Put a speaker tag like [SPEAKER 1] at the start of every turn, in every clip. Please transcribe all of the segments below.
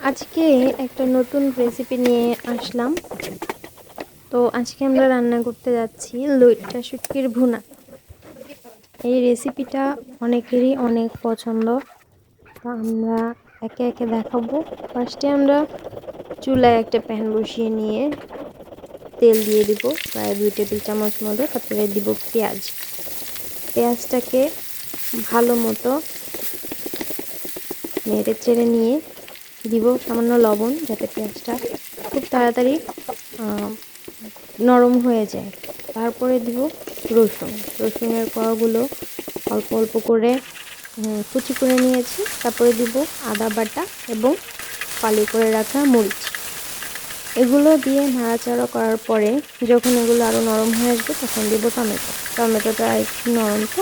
[SPEAKER 1] আজকে একটা নতুন রেসিপি নিয়ে আসলাম। তো আজকে আমরা রান্না করতে যাচ্ছি লইট্টা শুটকির ভুনা। এই রেসিপিটা অনেকেরই অনেক পছন্দ। তো আমরা একে একে দেখাবো। ফার্স্টে আমরা চুলায় একটা প্যান বসিয়ে নিয়ে তেল দিয়ে দিব প্রায় 2 টেবিল চামচ মতো। তারপরে দিব পেঁয়াজ। পেঁয়াজটাকে ভালো মতো নেড়ে চেড়ে নিয়ে দিব সামান্য লবণ, যাতে পেঁয়াজটা খুব তাড়াতাড়ি নরম হয়ে যায়। তারপরে দিব রসুনের কোয়াগুলো অল্প অল্প করে কুচি করে নিয়েছি। তারপরে দিব আদা বাটা এবং ফালি করে রাখা মরিচ। এগুলো দিয়ে নাড়াচাড়া করার পরে যখন এগুলো আরও নরম হয়ে আসবে তখন দিব টমেটোটা একটু নরম, তো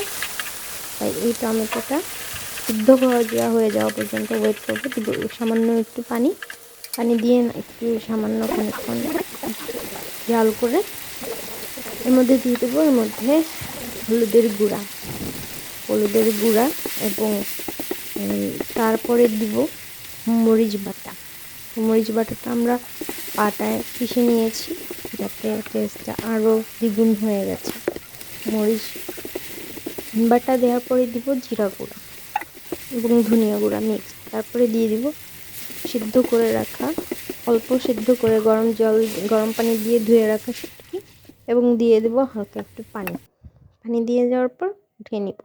[SPEAKER 1] তাই এই টমেটোটা সিদ্ধ দেওয়া হয়ে যাওয়া পর্যন্ত ওয়েট করবো। দিব সামান্য একটু পানি দিয়ে একটু সামান্য খানিকক্ষণ জাল করে এর মধ্যে দিয়ে দেবো হলুদের গুঁড়া এবং তারপরে দিব মরিচ বাটাটা আমরা পাটায় পিষে নিয়েছি, যাতে টেস্টটা আরও দ্বিগুণ হয়ে গেছে। মরিচ বাটা দেওয়ার পরে দিব জিরা গুঁড়া এবং ধনিয়া গুঁড়া মিক্স। তারপরে দিয়ে দিব অল্প সিদ্ধ করে গরম পানি দিয়ে ধুয়ে রাখা শুটকি এবং দিয়ে দেবো হালকা একটু পানি দিয়ে যাওয়ার পর উঠিয়ে নিব।